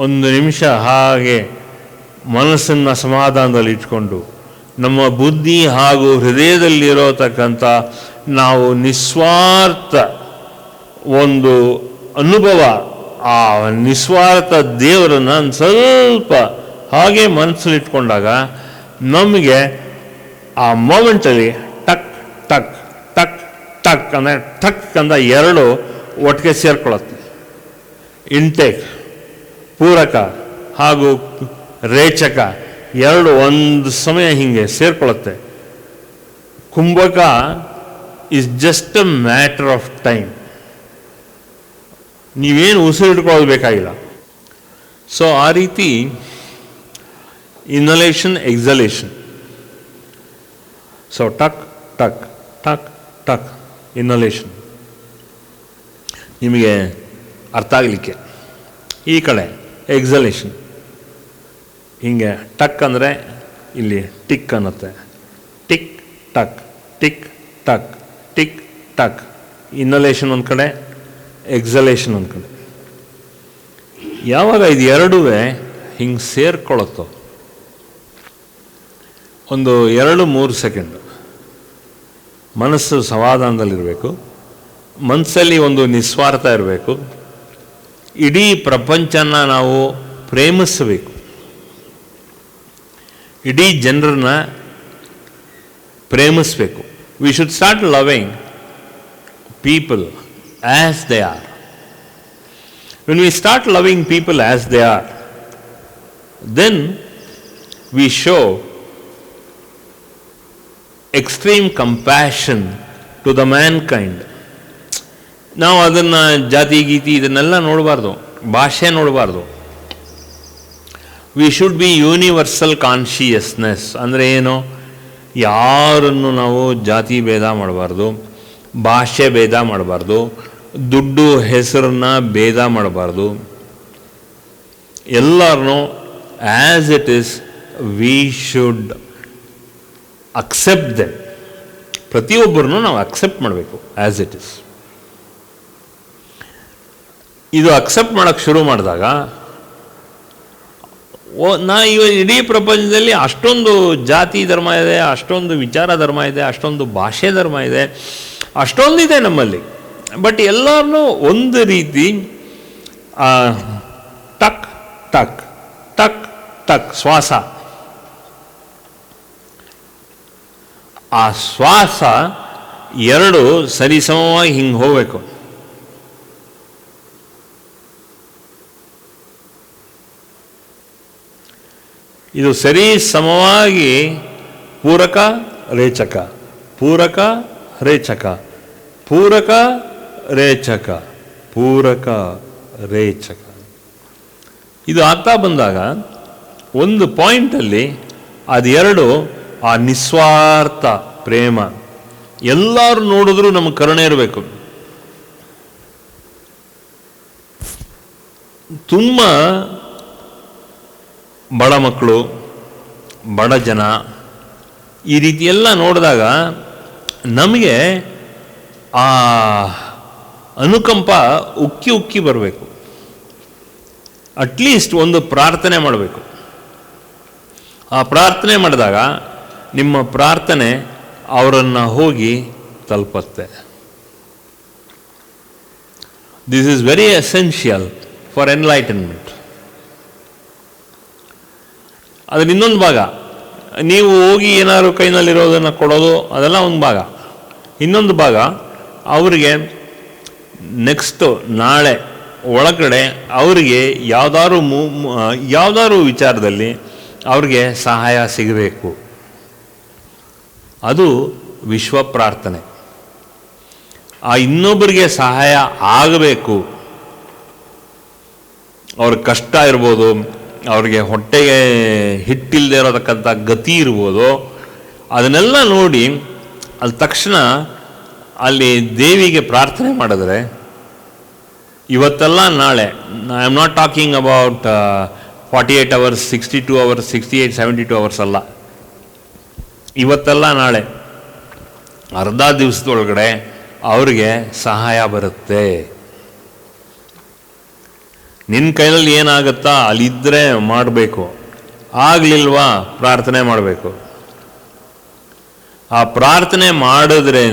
ಒಂದು ನಿಮಿಷ ಹಾಗೆ ಮನಸ್ಸನ್ನು ಸಮಾಧಾನದಲ್ಲಿ ಇಟ್ಕೊಂಡು ನಮ್ಮ ಬುದ್ಧಿ ಹಾಗೂ ಹೃದಯದಲ್ಲಿರೋತಕ್ಕಂಥ ನಾವು ನಿಸ್ವಾರ್ಥ ಒಂದು ಅನುಭವ, ಆ ನಿಸ್ವಾರ್ಥ ದೇವರನ್ನು ಸ್ವಲ್ಪ ಹಾಗೆ ಮನಸ್ಸಲ್ಲಿಟ್ಕೊಂಡಾಗ ನಮಗೆ ಆ ಮೊಮೆಂಟಲ್ಲಿ ಟಕ್ ಟಕ್ ಟಕ್ ಟಕ್ ಅಂದರೆ ಟಕ್ ಅಂತ ಎರಡು ಒಟ್ಟಿಗೆ ಸೇರ್ಕೊಳ್ಳುತ್ತೆ. ಇಂಟೇಕ್, ಪೂರಕ ಹಾಗೂ ರೇಚಕ ಎರಡು ಒಂದು ಸಮಯ ಹೀಗೆ ಸೇರ್ಕೊಳ್ಳುತ್ತೆ. Kumbhaka is just a matter of time. ನೀವೇನು ಉಸಿರಿಟ್ಕೊಳ್ಳೋದು ಬೇಕಾಗಿಲ್ಲ. ಸೊ ಆ ರೀತಿ ಇನ್ಹಲೇಷನ್, ಎಕ್ಸಲೇಷನ್. ಸೊ ಟಕ್ ಟಕ್ ಟಕ್ ಟಕ್ ಇನ್ಹಲೇಷನ್ ನಿಮಗೆ ಅರ್ಥ ಆಗಲಿಕ್ಕೆ. ಈ ಕಡೆ ಎಕ್ಸಲೇಷನ್ ಹೀಗೆ ಟಕ್ ಅಂದರೆ ಇಲ್ಲಿ ಟಿಕ್ ಅನ್ನುತ್ತೆ. ಟಿಕ್ ಟಕ್ ಟಿಕ್ ಟಕ್ ಟಿಕ್ ಟಕ್. ಇನ್ಹಲೇಷನ್ ಒಂದು ಕಡೆ, ಎಕ್ಸಲೇಷನ್ ಒಂದು ಕಡೆ. ಯಾವಾಗ ಇದು ಎರಡೂ ಹಿಂಗೆ ಸೇರ್ಕೊಳ್ಳುತ್ತೋ ಒಂದು 2-3 ಸೆಕೆಂಡು ಮನಸ್ಸು ಸಮಾಧಾನದಲ್ಲಿರಬೇಕು. ಮನಸ್ಸಲ್ಲಿ ಒಂದು ನಿಸ್ವಾರ್ಥ ಇರಬೇಕು. ಇಡೀ ಪ್ರಪಂಚನ ನಾವು ಪ್ರೇಮಿಸಬೇಕು. ಇಡೀ ಜನರನ್ನ ಪ್ರೇಮಿಸಬೇಕು. We should start loving people as they are. When we start loving people as they are, then we show extreme compassion to the mankind. ನಾವು ಅದನ್ನು ಜಾತಿ ಗೀತಿ ಇದನ್ನೆಲ್ಲ ನೋಡಬಾರ್ದು, ಭಾಷೆ ನೋಡಬಾರ್ದು. We should be universal consciousness. ಅಂದರೆ ಏನು? ಯಾರನ್ನು ನಾವು ಜಾತಿ ಭೇದ ಮಾಡಬಾರ್ದು, ಭಾಷೆ ಭೇದ ಮಾಡಬಾರ್ದು, ದುಡ್ಡು ಹೆಸರನ್ನ ಭೇದ ಮಾಡಬಾರ್ದು. ಎಲ್ಲರನ್ನೂ as it is we should accept them. ಪ್ರತಿಯೊಬ್ಬರನ್ನು ನಾವು ಅಕ್ಸೆಪ್ಟ್ ಮಾಡಬೇಕು ಆ್ಯಸ್ ಇಟ್ ಈಸ್. ಇದು ಅಕ್ಸೆಪ್ಟ್ ಮಾಡೋಕ್ಕೆ ಶುರು ಮಾಡಿದಾಗ ಇಡೀ ಪ್ರಪಂಚದಲ್ಲಿ ಅಷ್ಟೊಂದು ಜಾತಿ ಧರ್ಮ ಇದೆ, ಅಷ್ಟೊಂದು ವಿಚಾರ ಧರ್ಮ ಇದೆ, ಅಷ್ಟೊಂದು ಭಾಷೆ ಧರ್ಮ ಇದೆ, ಅಷ್ಟೊಂದಿದೆ ನಮ್ಮಲ್ಲಿ. ಬಟ್ ಎಲ್ಲರನ್ನೂ ಒಂದು ರೀತಿ ಟಕ್ ಟಕ್ ಟಕ್ ಟಕ್ ಶ್ವಾಸ, ಆ ಶ್ವಾಸ ಎರಡು ಸರಿಸಮವಾಗಿ ಹಿಂಗೆ ಹೋಗಬೇಕು. ಇದು ಸರಿ ಸಮವಾಗಿ ಪೂರಕ ರೇಚಕ, ಪೂರಕ ರೇಚಕ, ಪೂರಕ ರೇಚಕ, ಪೂರಕ ರೇಚಕ. ಇದು ಆಗ್ತಾ ಬಂದಾಗ ಒಂದು ಪಾಯಿಂಟಲ್ಲಿ ಅದೆರಡು, ಆ ನಿಸ್ವಾರ್ಥ ಪ್ರೇಮ, ಎಲ್ಲರೂ ನೋಡಿದ್ರೂ ನಮಗೆ ಕರುಣೆ ಇರಬೇಕು. ತುಂಬ ಬಡ ಮಕ್ಕಳು, ಬಡ ಜನ, ಈ ರೀತಿ ಎಲ್ಲ ನೋಡಿದಾಗ ನಮಗೆ ಆ ಅನುಕಂಪ ಉಕ್ಕಿ ಉಕ್ಕಿ ಬರಬೇಕು. ಅಟ್ಲೀಸ್ಟ್ ಒಂದು ಪ್ರಾರ್ಥನೆ ಮಾಡಬೇಕು. ಆ ಪ್ರಾರ್ಥನೆ ಮಾಡಿದಾಗ ನಿಮ್ಮ ಪ್ರಾರ್ಥನೆ ಅವರನ್ನು ಹೋಗಿ ತಲುಪುತ್ತೆ. This is very essential for enlightenment. ಅದರ ಇನ್ನೊಂದು ಭಾಗ, ನೀವು ಹೋಗಿ ಏನಾದ್ರು ಕೈನಲ್ಲಿರೋದನ್ನು ಕೊಡೋದು, ಅದೆಲ್ಲ ಒಂದು ಭಾಗ. ಇನ್ನೊಂದು ಭಾಗ ಅವರಿಗೆ ನೆಕ್ಸ್ಟು ನಾಳೆ ಒಳಗಡೆ ಅವರಿಗೆ ಯಾವುದಾದ್ರು ವಿಚಾರದಲ್ಲಿ ಅವ್ರಿಗೆ ಸಹಾಯ ಸಿಗಬೇಕು. ಅದು ವಿಶ್ವ ಪ್ರಾರ್ಥನೆ. ಆ ಇನ್ನೊಬ್ಬರಿಗೆ ಸಹಾಯ ಆಗಬೇಕು. ಅವ್ರ ಕಷ್ಟ ಇರ್ಬೋದು, ಅವ್ರಿಗೆ ಹೊಟ್ಟೆಗೆ ಹಿಟ್ಟಿಲ್ಲದೆ ಇರೋತಕ್ಕಂಥ ಗತಿ ಇರ್ಬೋದು. ಅದನ್ನೆಲ್ಲ ನೋಡಿ ಅಲ್ಲಿ ತಕ್ಷಣ ಅಲ್ಲಿ ದೇವಿಗೆ ಪ್ರಾರ್ಥನೆ ಮಾಡಿದ್ರೆ, ಇವತ್ತೆಲ್ಲ ನಾಳೆ, I am not talking about 48 hours, 62 hours, 68, 72 hours ಅಲ್ಲ, ಇವತ್ತೆಲ್ಲ ನಾಳೆ ಅರ್ಧ ದಿವಸದೊಳಗಡೆ ಅವ್ರಿಗೆ ಸಹಾಯ ಬರುತ್ತೆ. ನಿನ್ನ ಕೈಯಲ್ಲಿ ಏನಾಗುತ್ತಾ ಅಲ್ಲಿದ್ದರೆ ಮಾಡಬೇಕು, ಆಗಲಿಲ್ವಾ ಪ್ರಾರ್ಥನೆ ಮಾಡಬೇಕು. ಆ ಪ್ರಾರ್ಥನೆ ಮಾಡಿದ್ರೇ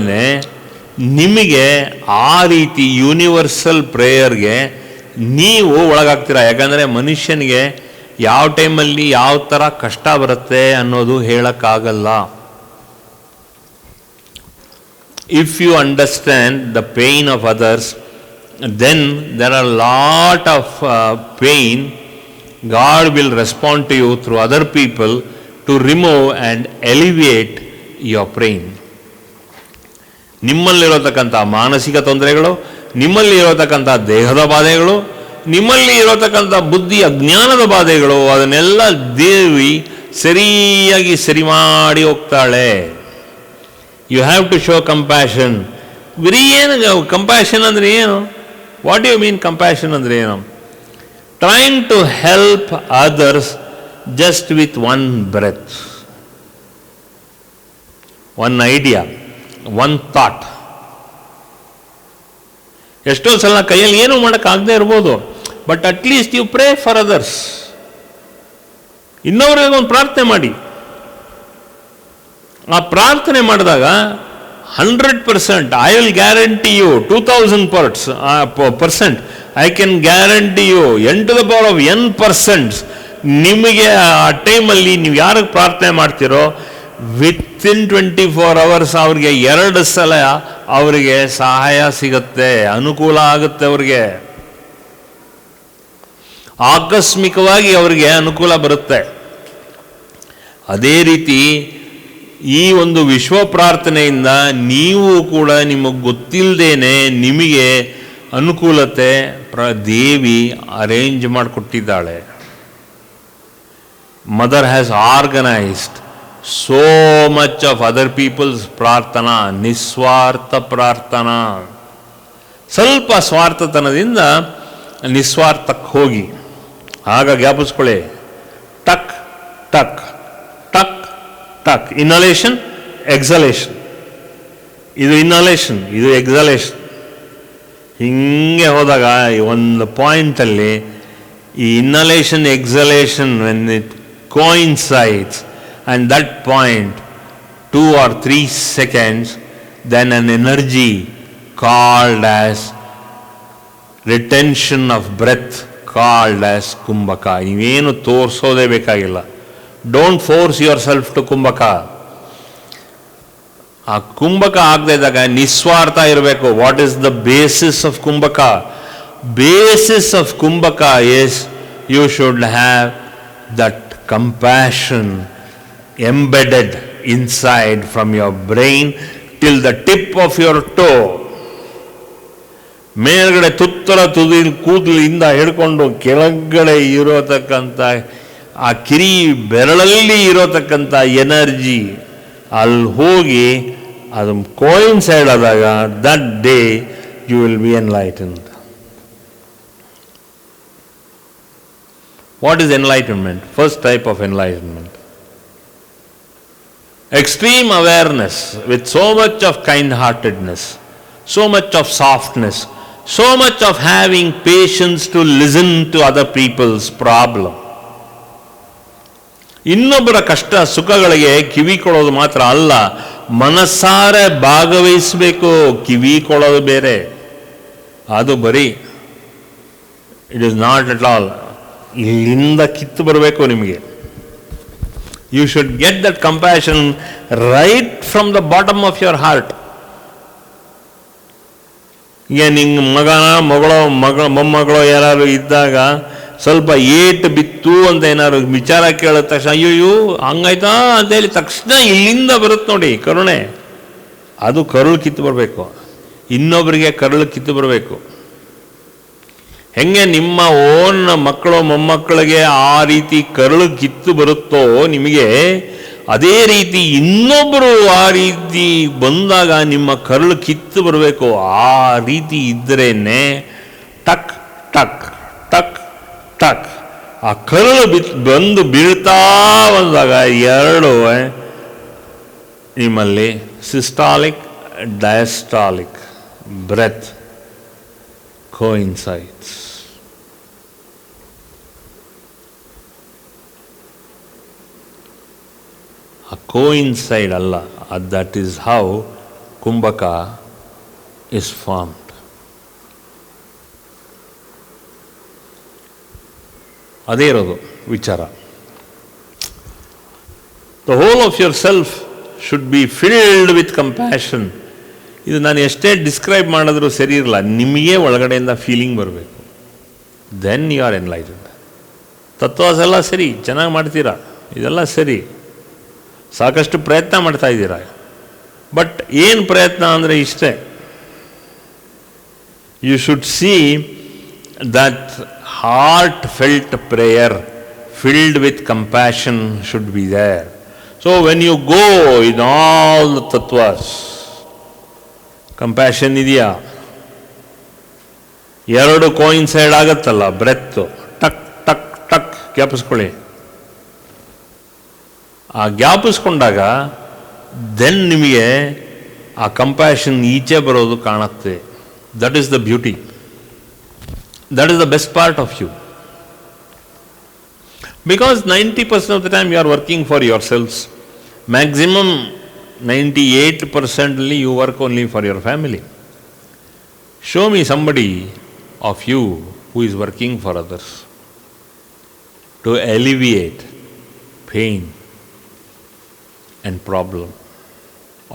ನಿಮಗೆ ಆ ರೀತಿ ಯೂನಿವರ್ಸಲ್ ಪ್ರೇಯರ್ಗೆ ನೀವು ಒಳಗಾಗ್ತೀರ. ಯಾಕಂದರೆ ಮನುಷ್ಯನಿಗೆ ಯಾವ ಟೈಮಲ್ಲಿ ಯಾವ ಥರ ಕಷ್ಟ ಬರುತ್ತೆ ಅನ್ನೋದು ಹೇಳೋಕ್ಕಾಗಲ್ಲ. If you understand the pain of others, then there are lot of pain. God will respond to you through other people to remove and alleviate your pain. ನಿಮ್ಮಲ್ಲಿರತಕ್ಕಂಥ ಮಾನಸಿಕ ತೊಂದರೆಗಳು, ನಿಮ್ಮಲ್ಲಿ ಇರತಕ್ಕಂಥ ದೇಹದ ಬಾಧೆಗಳು, ನಿಮ್ಮಲ್ಲಿ ಇರತಕ್ಕಂಥ ಬುದ್ಧಿ ಅಜ್ಞಾನದ ಬಾಧೆಗಳು, ಅದನ್ನೆಲ್ಲ ದೇವಿ ಸರಿಯಾಗಿ ಸರಿ ಮಾಡಿ ಹೋಗ್ತಾಳೆ. You have to show compassion. ಬರೀ ಏನು ಕಂಪ್ಯಾಷನ್ ಅಂದರೆ ಏನು? ವಾಟ್ ಯು ಮೀನ್ ಕಂಪ್ಯಾಷನ್ ಅಂದರೆ ಏನು? Trying to help others just with one breath, one idea, one thought. ಎಷ್ಟೋ ಸಲ ಕೈಯಲ್ಲಿ ಏನೂ ಮಾಡೋಕ್ಕಾಗದೇ ಇರ್ಬೋದು, but at least you pray for others. ಇನ್ನೊಬ್ಬರಿಗೆ ಒಂದು ಪ್ರಾರ್ಥನೆ ಮಾಡಿ. ಆ ಪ್ರಾರ್ಥನೆ ಮಾಡಿದಾಗ 100%, I will guarantee you 2000% I can guarantee you 10⁻n%, ನಿಮಗೆ ಆ ಟೈಮಲ್ಲಿ ನೀವು ಯಾರಿಗೆ ಪ್ರಾರ್ಥನೆ ಮಾಡ್ತೀರೋ ವಿತಿನ್ 24 hours ಅವ್ರಿಗೆ 2 ಸಲ ಅವರಿಗೆ ಸಹಾಯ ಸಿಗುತ್ತೆ, ಅನುಕೂಲ ಆಗುತ್ತೆ. ಅವ್ರಿಗೆ ಆಕಸ್ಮಿಕವಾಗಿ ಅವರಿಗೆ ಅನುಕೂಲ ಬರುತ್ತೆ. ಅದೇ ರೀತಿ ಈ ಒಂದು ವಿಶ್ವ ಪ್ರಾರ್ಥನೆಯಿಂದ ನೀವು ಕೂಡ ನಿಮಗೆ ಗೊತ್ತಿಲ್ಲದೇನೆ ನಿಮಗೆ ಅನುಕೂಲತೆ ದೇವಿ ಅರೇಂಜ್ ಮಾಡಿಕೊಟ್ಟಿದ್ದಾಳೆ. Mother has organised so much of other peoples ಪ್ರಾರ್ಥನಾ, ನಿಸ್ವಾರ್ಥ ಪ್ರಾರ್ಥನಾ. ಸ್ವಲ್ಪ ಸ್ವಾರ್ಥತನದಿಂದ ನಿಸ್ವಾರ್ಥಕ್ಕೆ ಹೋಗಿ. ಆಗ ಜ್ಞಾಪಿಸ್ಕೊಳ್ಳಿ, ಟಕ್ ಟಕ್ ಟಕ್ ಟಕ್, ಇನ್ಹಲೇಷನ್ ಎಕ್ಸಲೇಷನ್. ಇದು ಇನ್ಹಲೇಷನ್, ಇದು ಎಕ್ಸಲೇಷನ್. ಹಿಂಗೆ ಹೋದಾಗ ಒಂದು ಪಾಯಿಂಟಲ್ಲಿ ಈ inhalation exhalation when it coincides and that point 2 or 3 seconds, then an energy called as retention of breath called as kumbhaka. ನೀವೇನು ತೋರಿಸೋದೇ ಬೇಕಾಗಿಲ್ಲ. Don't force yourself to kumbhaka. ಆ ಕುಂಭಕ ಆಗದೆ ಇದ್ದಾಗ ನಿಸ್ವಾರ್ಥ ಇರಬೇಕು. What is the basis of kumbhaka? Basis of kumbhaka is you should have that compassion embedded inside from your brain till the tip of your toe. ಮೇಲ್ಗಡೆ ತುತ್ತರ ತುದಿ ಕೂದಲಿಂದ ಹಿಡ್ಕೊಂಡು ಕೆಳಗಡೆ ಇರೋತಕ್ಕಂಥ ಆ ಕಿರಿ ಬೆರಳಲ್ಲಿ ಇರೋತಕ್ಕಂಥ ಎನರ್ಜಿ ಅಲ್ಲಿ ಹೋಗಿ ಅದು ಕೋಯಿನ್ಸೈಡ್ ಆದಾಗ that day you will be enlightened. What is enlightenment? First type of enlightenment, extreme awareness with so much of kind-heartedness, so much of softness, so much of having patience to listen to other people's problem. ಇನ್ನೊಬ್ಬರ ಕಷ್ಟ ಸುಖಗಳಿಗೆ ಕಿವಿ ಕೊಡೋದು ಮಾತ್ರ ಅಲ್ಲ, ಮನಸ್ಸಾರೆ ಭಾಗವಹಿಸಬೇಕು. ಕಿವಿ ಕೊಡೋದು ಬೇರೆ, ಅದು ಬರೀ it is not at all. ಇಲ್ಲಿಂದ ಕಿತ್ತು ಬರಬೇಕು ನಿಮಗೆ. You should get that compassion right from the bottom of your heart. ಈಗ ನಿಂಗೆ ಮೊಮ್ಮಗಳು ಯಾರು ಇದ್ದಾಗ ಸ್ವಲ್ಪ ಏಟು ಬಿತ್ತು ಅಂತ ಏನಾದ್ರು ವಿಚಾರ ಕೇಳಿದ ತಕ್ಷಣ ಅಯ್ಯೋ ಹಂಗಾಯ್ತಾ ಅಂತೇಳಿ ತಕ್ಷಣ ಇಲ್ಲಿಂದ ಬರುತ್ತೆ ನೋಡಿ ಕರುಣೆ. ಅದು ಕರುಳು ಕಿತ್ತು ಬರಬೇಕು, ಇನ್ನೊಬ್ಬರಿಗೆ ಕರುಳು ಕಿತ್ತು ಬರಬೇಕು. ಹೆಂಗೆ ನಿಮ್ಮ ಓನ್ ಮಕ್ಕಳು ಮೊಮ್ಮಕ್ಕಳಿಗೆ ಆ ರೀತಿ ಕರುಳು ಕಿತ್ತು ಬರುತ್ತೋ ನಿಮಗೆ, ಅದೇ ರೀತಿ ಇನ್ನೊಬ್ಬರು ಆ ರೀತಿ ಬಂದಾಗ ನಿಮ್ಮ ಕರುಳು ಕಿತ್ತು ಬರಬೇಕು. ಆ ರೀತಿ ಇದ್ದರೇನೆ ಟಕ್ ಟಕ್ ಟಕ್ ಟಕ್ ಆ ಕರುಳು ಬಂದು ಬೀಳ್ತಾ ಬಂದಾಗ ಎರಡು ನಿಮ್ಮಲ್ಲಿ systolic diastolic breath coincides. Coincide ಅಲ್ಲ. That is how kumbhaka is formed. ಅದೇ ಇರೋದು ವಿಚಾರ. The whole of yourself should be filled with compassion. ಇದು ನಾನು ಎಷ್ಟೇ ಡಿಸ್ಕ್ರೈಬ್ ಮಾಡಿದ್ರೂ ಸರಿ ಇರಲ್ಲ, ನಿಮಗೆ ಒಳಗಡೆಯಿಂದ ಫೀಲಿಂಗ್ ಬರಬೇಕು. Then you are enlightened. ತತ್ವಾಸ್ ಎಲ್ಲ ಸರಿ, ಚೆನ್ನಾಗಿ ಮಾಡ್ತೀರಾ, ಇದೆಲ್ಲ ಸರಿ, ಸಾಕಷ್ಟು ಪ್ರಯತ್ನ ಮಾಡ್ತಾ ಇದ್ದೀರಾ. ಬಟ್ ಏನು ಪ್ರಯತ್ನ ಅಂದರೆ ಇಷ್ಟೇ, you should see that heartfelt prayer filled with compassion should be there. So when you go in all the ತತ್ವಾಸ್, ಕಂಪ್ಯಾಷನ್ ಇದೆಯಾ? ಎರಡು ಕೋಯಿನ್ಸೈಡ್ ಆಗತ್ತಲ್ಲ, ಬ್ರೆತ್ ಟಕ್ ಟಕ್ ಟಕ್ ಜ್ಞಾಪಿಸ್ಕೊಳ್ಳಿ. ಆ ಜ್ಞಾಪಿಸ್ಕೊಂಡಾಗ ದೆನ್ ನಿಮಗೆ ಆ ಕಂಪ್ಯಾಷನ್ ಈಚೆ ಬರೋದು ಕಾಣುತ್ತೆ. That is the beauty. That is the best part of you. Because 90% of the time you are working for yourselves. Maximum 98% you work only for your family. Show me somebody of you who is working for others to alleviate pain and problem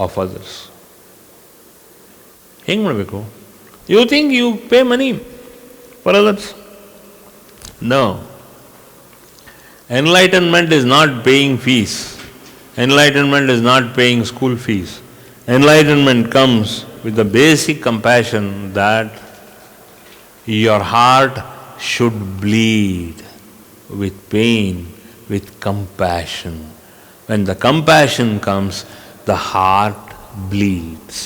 of others. ಹೆಂಗೆ ಮಾಡಬೇಕು? You think you pay money for others? No. Enlightenment is not paying fees. Enlightenment is not paying school fees. Enlightenment comes with the basic compassion that your heart should bleed with pain, with compassion. When the compassion comes, the heart bleeds.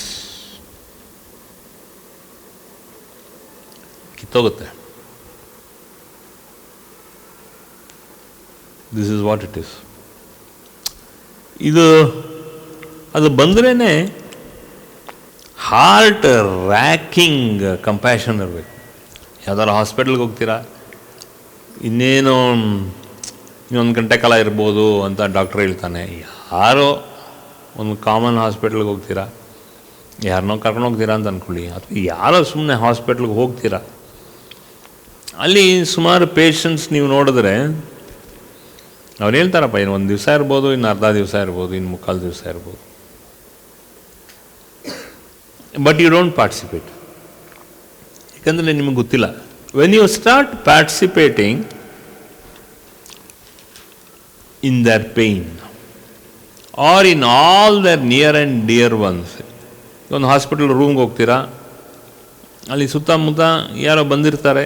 ಕಿತ್ತೋಗುತ್ತೆ. This is what it is. ಇದು ಅದು ಬಂದ್ರೇ heart racking compassion ಇರಬೇಕು. ಯಾವ್ದಾರು ಹಾಸ್ಪಿಟ್ಲ್ಗೆ ಹೋಗ್ತೀರಾ, ಇನ್ನೇನು ಇನ್ನೊಂದು ಗಂಟೆ ಕಾಲ ಇರ್ಬೋದು ಅಂತ ಡಾಕ್ಟ್ರ್ ಹೇಳ್ತಾನೆ. ಯಾರೋ ಒಂದು ಕಾಮನ್ ಹಾಸ್ಪಿಟ್ಲ್ಗೆ ಹೋಗ್ತೀರಾ, ಯಾರನ್ನೋ ಕರ್ಕೊಂಡು ಹೋಗ್ತೀರಾ ಅಂತ ಅಂದ್ಕೊಳ್ಳಿ, ಅಥವಾ ಯಾರೋ ಸುಮ್ಮನೆ ಹಾಸ್ಪಿಟ್ಲ್ಗೆ ಹೋಗ್ತೀರಾ, ಅಲ್ಲಿ ಸುಮಾರು ಪೇಷಂಟ್ಸ್ ನೀವು ನೋಡಿದ್ರೆ ಅವ್ರು ಹೇಳ್ತಾರಪ್ಪ, ಇನ್ನು ಒಂದು ದಿವಸ ಇರ್ಬೋದು, ಇನ್ನು ಅರ್ಧ ದಿವಸ ಇರ್ಬೋದು, ಇನ್ನು ಮುಕ್ಕಾಲು ದಿವಸ ಇರ್ಬೋದು. ಬಟ್ ಯು ಡೋಂಟ್ ಪಾರ್ಟಿಸಿಪೇಟ್, ಯಾಕಂದರೆ ನಿಮಗೆ ಗೊತ್ತಿಲ್ಲ. When you start participating in their pain or in all their near and dear ones, ಒಂದು ಹಾಸ್ಪಿಟಲ್ ರೂಮ್ಗೆ ಹೋಗ್ತೀರಾ, ಅಲ್ಲಿ ಸುತ್ತಮುತ್ತ ಯಾರೋ ಬಂದಿರ್ತಾರೆ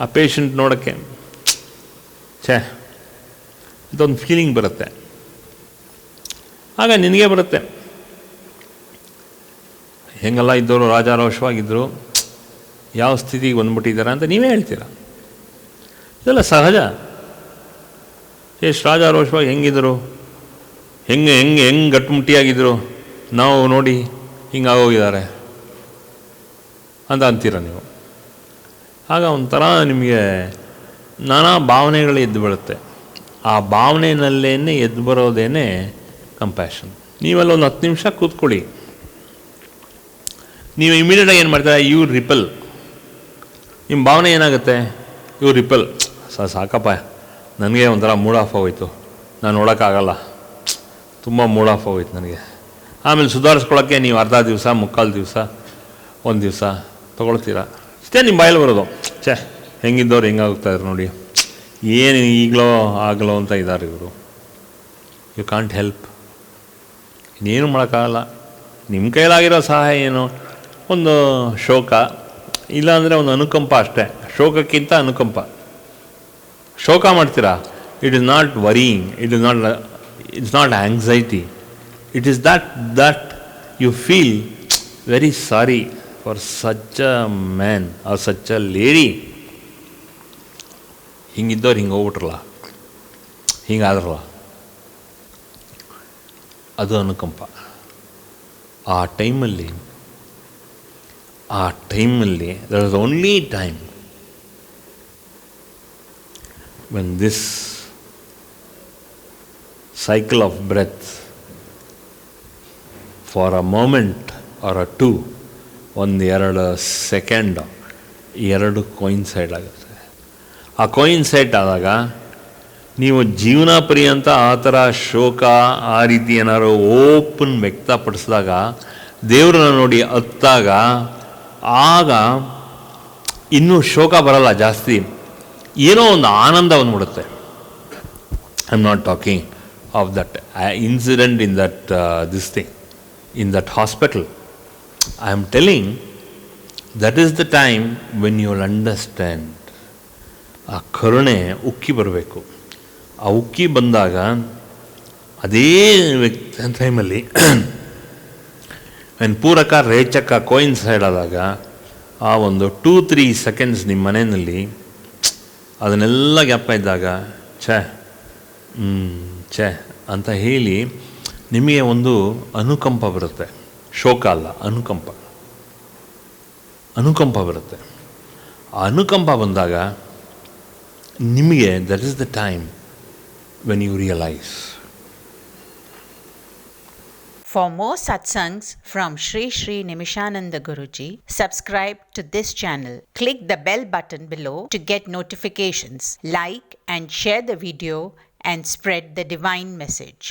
ಆ ಪೇಷಂಟ್ ನೋಡೋಕ್ಕೆ, ಛೇ ಇದೊಂದು ಫೀಲಿಂಗ್ ಬರುತ್ತೆ. ಆಗ ನಿನಗೆ ಬರುತ್ತೆ, ಹೆಂಗೆಲ್ಲ ಇದ್ದವರು ರಾಜಾರೋಷವಾಗಿದ್ದರು, ಯಾವ ಸ್ಥಿತಿಗೆ ಬಂದ್ಬಿಟ್ಟಿದ್ದಾರೆ ಅಂತ ನೀವೇ ಹೇಳ್ತೀರ. ಇದೆಲ್ಲ ಸಹಜ. ಎಷ್ಟು ರಾಜಾರೋಷವಾಗಿ ಹೆಂಗಿದ್ರು, ಹೆಂಗೆ ಹೆಂಗೆ ಹೆಂಗೆ ಗಟ್ಟುಮುಟ್ಟಿಯಾಗಿದ್ದರು, ನಾವು ನೋಡಿ ಹಿಂಗಾಗೋಗಿದ್ದಾರೆ ಅಂತ ಅಂತೀರ ನೀವು. ಆಗ ಒಂಥರ ನಿಮಗೆ ನಾನಾ ಭಾವನೆಗಳು ಎದ್ದು ಬೀಳುತ್ತೆ. ಆ ಭಾವನೆಯಲ್ಲೇ ಎದ್ದು ಬರೋದೇನೆ ಕಂಪ್ಯಾಷನ್. ನೀವೆಲ್ಲ ಒಂದು 10 ನಿಮಿಷ ಕೂತ್ಕೊಳ್ಳಿ, ನೀವು ಇಮಿಡಿಯೇಟಾಗಿ ಏನು ಮಾಡ್ತೀರಾ, ಯು ರಿಪಲ್. ನಿಮ್ಮ ಭಾವನೆ ಏನಾಗುತ್ತೆ, ಯು ರಿಪಲ್. ಸಾಕಪ್ಪ, ನನಗೆ ಒಂಥರ ಮೂಡ್ ಆಫ್ ಆಗೋಯ್ತು, ನಾನು ನೋಡೋಕ್ಕಾಗಲ್ಲ, ತುಂಬ ಮೂಡ್ ಆಫ್ ಆಗೋಯ್ತು ನನಗೆ. ಆಮೇಲೆ ಸುಧಾರಿಸ್ಕೊಳ್ಳೋಕ್ಕೆ ನೀವು ಅರ್ಧ ದಿವಸ, ಮುಕ್ಕಾಲು ದಿವಸ, ಒಂದು ದಿವಸ ತೊಗೊಳ್ತೀರಾ. ಇಷ್ಟೇ ನಿಮ್ಮ ಬಾಯಲ್ಲಿ ಬರೋದು, ಛೇ ಹೆಂಗಿದ್ದವ್ರು ಹೆಂಗಾಗ್ತಾಯಿದ್ರು ನೋಡಿ, ಏನು ಈಗಲೋ ಆಗಲೋ ಅಂತ ಇದ್ದಾರೆ ಇವರು. ಯು ಕಾಂಟ್ ಹೆಲ್ಪ್, ಇನ್ನೇನು ಮಾಡೋಕ್ಕಾಗಲ್ಲ. ನಿಮ್ಮ ಕೈಲಾಗಿರೋ ಸಹಾಯ ಏನು, ಒಂದು ಶೋಕ, ಇಲ್ಲಾಂದರೆ ಒಂದು ಅನುಕಂಪ ಅಷ್ಟೇ. ಶೋಕಕ್ಕಿಂತ ಅನುಕಂಪ. ಶೋಕ ಮಾಡ್ತೀರಾ, it is not worrying, it's not anxiety, it is that you feel very sorry for such a man or such a lady. ಹಿಂಗಿದ್ದವ್ರು ಹಿಂಗೆ ಹೋಗ್ಬಿಟ್ರಲ್ಲ, ಹಿಂಗಾದ್ರಲ್ಲ, ಅದು ಅನುಕಂಪ. ಆ ಟೈಮಲ್ಲಿ there is only time when this cycle of breath for a moment or a two, ಒಂದೆರಡು second ಎರಡು ಕೋಯಿನ್ಸೈಡ್ ಆಗುತ್ತೆ. ಆ ಕೋಯಿನ್ಸೈಡ್ ಆದಾಗ ನೀವು ಜೀವನ ಪರ್ಯಂತ ಆ ಥರ ಶೋಕ ಆ ರೀತಿ ಏನಾದ್ರು ಓಪನ್ ವ್ಯಕ್ತಪಡಿಸಿದಾಗ ದೇವ್ರನ್ನ ನೋಡಿ ಅತ್ತಾಗ ಆಗ ಇನ್ನೂ ಶೋಕ ಬರಲ್ಲ ಜಾಸ್ತಿ, ಏನೋ ಒಂದು ಆನಂದ ಬಂದ್ಬಿಡುತ್ತೆ. I am not talking of that incident in that this thing in that hospital. I am telling that is the time when you will understand. ಆ ಕರುಣೆ ಉಕ್ಕಿ ಬರಬೇಕು. ಆ ಉಕ್ಕಿ ಬಂದಾಗ ಅದೇ ಟೈಮಲ್ಲಿ ವೆನ್ ಪೂರಕ ರೇಚಕ ಕೋಯಿನ್ಸೈಡ್ ಆದಾಗ ಆ ಒಂದು 2-3 ಸೆಕೆಂಡ್ಸ್ ನಿಮ್ಮ ಮನೆಯಲ್ಲಿ ಅದನ್ನೆಲ್ಲ ಜ್ಞಾಪಕ ಇದ್ದಾಗ ಛೇ ಅಂತ ಹೇಳಿ ನಿಮಗೆ ಒಂದು ಅನುಕಂಪ ಬರುತ್ತೆ. ಶೋಕ ಅಲ್ಲ, ಅನುಕಂಪ ಬರುತ್ತೆ. ಆ ಅನುಕಂಪ ಬಂದಾಗ ನಿಮಗೆ that is the time when you realize. For more satsangs from Sri Sri Nimishananda Guruji, subscribe to this channel. Click the bell button below to get notifications. Like and share the video and spread the divine message.